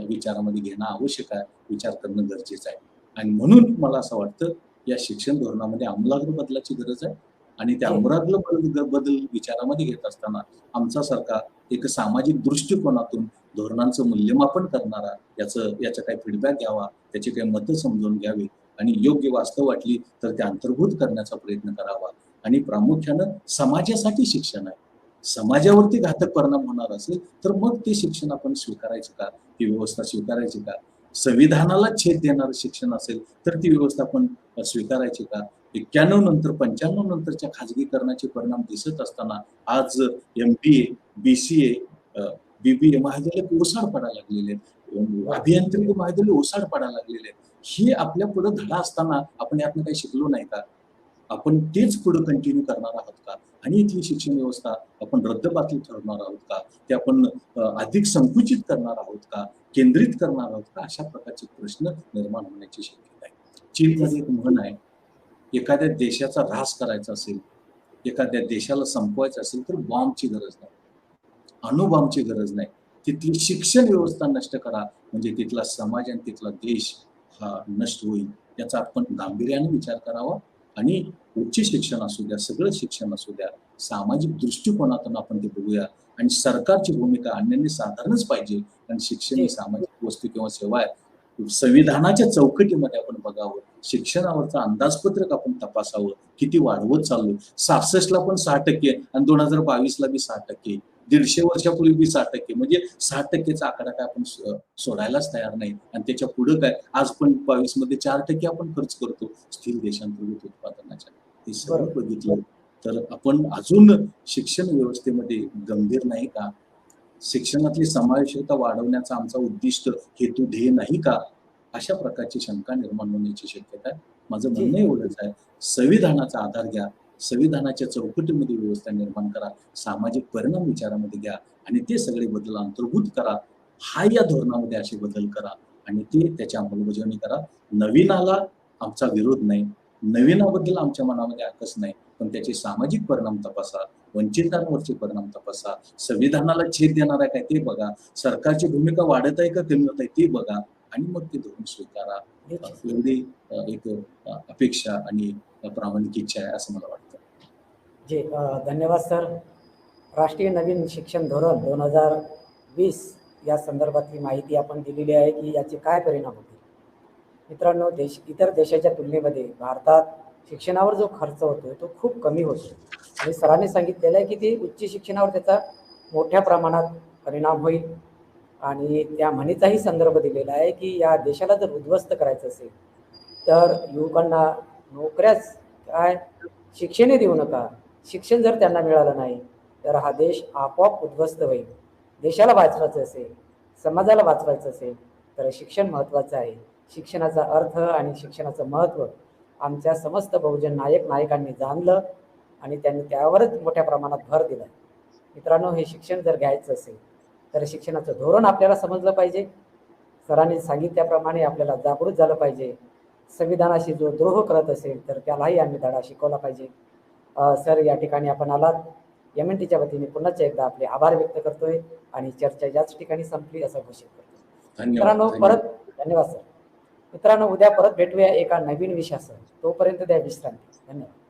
विचारामध्ये घेणं आवश्यक आहे, विचार करणं गरजेचं आहे. आणि म्हणून मला असं वाटतं या शिक्षण धोरणामध्ये आमूलाग्र बदलाची गरज आहे. आणि त्या आमूलाग्र बदल विचारामध्ये घेत असताना आमचा सरकार एक सामाजिक दृष्टिकोनातून धोरणांचं मूल्यमापन करणारा, याचा काही फीडबॅक घ्यावा, त्याची काही मतं समजून घ्यावी आणि योग्य वास्तव वाटली तर ते अंतर्भूत करण्याचा प्रयत्न करावा. आणि प्रामुख्यानं समाजासाठी शिक्षण आहे. समाजावरती घातक परिणाम होणार असेल तर मग ते शिक्षण आपण स्वीकारायचं का? ती व्यवस्था स्वीकारायची का? संविधानाला छेद देणारं शिक्षण असेल तर ती व्यवस्था आपण स्वीकारायची का? 91 नंतर 95 नंतरच्या खाजगीकरणाचे परिणाम दिसत असताना आज MBA, BCA, BBA महाविद्यालय ओसाड पडायला लागलेले आहेत. अभियांत्रिकी महाविद्यालय ओसाड पडायला लागलेले आहेत. हे आपल्या पुढे धडा असताना आपण यातनं काही शिकलो नाही का? आपण तेच पुढे कंटिन्यू करणार आहोत का? आणि इथली शिक्षण व्यवस्था आपण रद्दबातल ठरवणार आहोत का? ते आपण अधिक संकुचित करणार आहोत का? केंद्रित करणार आहोत का? अशा प्रकारचे प्रश्न निर्माण होण्याची शक्यता आहे. चीनमध्ये एक म्हण आहे, एखाद्या देशाचा ऱ्हास करायचा असेल, एखाद्या देशाला संपवायचं असेल तर बॉम्बची गरज नाही, अणुबॉम्बची गरज नाही. तिथली शिक्षण व्यवस्था नष्ट करा म्हणजे तिथला समाज आणि तिथला देश हा नष्ट होईल. याचा आपण गांभीर्याने विचार करावा. आणि उच्च शिक्षण असू द्या, सगळं शिक्षण असू द्या, सामाजिक दृष्टिकोनातून आपण ते बघूया. आणि सरकारची भूमिका अन्यान्य साधारणच पाहिजे. कारण शिक्षण ही सामाजिक वस्तू किंवा सेवा आहे. संविधानाच्या चौकटीमध्ये आपण बघावं, शिक्षणावरचं अंदाजपत्रक आपण तपासावं, किती वाढवत चाललो. 66 ला पण 6% आणि 2022 ला बी 6%, 150 वर्षापूर्वी बी 6%, म्हणजे 6%चा आकडा काय आपण सोडायलाच तयार नाही. आणि त्याच्या पुढे काय, आज पण 22 मध्ये 4% आपण खर्च करतो स्थिर देशांतर्गत उत्पादनाच्या. हे सगळं बघितलं तर आपण अजून शिक्षण व्यवस्थेमध्ये गंभीर नाही का? शिक्षणातली समावेशकता वाढवण्याचा आमचा उद्दिष्ट, हेतू, ध्येय नाही का? अशा प्रकारची शंका निर्माण होण्याची शक्यता आहे. माझं म्हणणं एवढंच आहे, संविधानाचा आधार घ्या, संविधानाच्या चौकटीमध्ये व्यवस्था निर्माण करा, सामाजिक परिणाम विचारामध्ये घ्या आणि ते सगळे बदल अंतर्भूत करा. हा या धोरणामध्ये असे बदल करा आणि ते त्याची अंमलबजावणी करा. नवीनाला आमचा विरोध नाही, नवीनाबद्दल आमच्या मनामध्ये आकस नाही, पण त्याचे सामाजिक परिणाम तपासा, वंचितांवरचे परिणाम तपासा, संविधानाला छेद देणार आहे काय ते बघा, सरकारची भूमिका वाढत आहे का कमी होत आहे ते बघा आणि मग ते धोरण स्वीकारा. एवढी एक अपेक्षा आणि प्रामाणिक इच्छा आहे असं मला वाटतं. जी, धन्यवाद सर. राष्ट्रीय नवीन शिक्षण धोरण 2020 या संदर्भातली माहिती आपण दिलेली आहे की याचे काय परिणाम होतील. मित्रांनो, इतर देशाच्या तुलनेमध्ये भारतात शिक्षणावर जो खर्च होतो तो खूप कमी होतो आणि सरांनी सांगितलेलं आहे की ते उच्च शिक्षणावर त्याचा मोठ्या प्रमाणात परिणाम होईल. आणि त्या म्हणीचाही संदर्भ दिलेला आहे की या देशाला जर उद्ध्वस्त करायचं असेल तर युवकांना नोकऱ्याच काय, शिक्षणही देऊ नका. शिक्षण जर त्यांना मिळालं नाही तर हा देश आपोआप उद्ध्वस्त होईल. देशाला वाचवायचं असेल, समाजाला वाचवायचं असेल तर शिक्षण महत्त्वाचं आहे. शिक्षणाचा अर्थ आणि शिक्षणाचं महत्त्व आमच्या समस्त बहुजन नायकांनी जाणलं आणि त्यांनी त्यावरच मोठ्या प्रमाणात भर दिला. मित्रांनो, हे शिक्षण जर घ्यायचं असेल तर शिक्षणाचं धोरण आपल्याला समजलं पाहिजे. सरांनी सांगितल्याप्रमाणे आपल्याला जागृत झालं पाहिजे. संविधानाशी जो द्रोह करत असेल तर त्यालाही आम्ही धडा शिकवला पाहिजे. सर, या ठिकाणी आपण आलात, MNTच्या वतीने पुन्हा एकदा आपले आभार व्यक्त करतोय आणि चर्चा याच ठिकाणी संपली असं घोषित करतो. मित्रांनो, परत धन्यवाद सर. मित्रांनो, उद्या परत भेटूया एका नवीन विषयासह. तोपर्यंत द्या विश्रांती. धन्यवाद.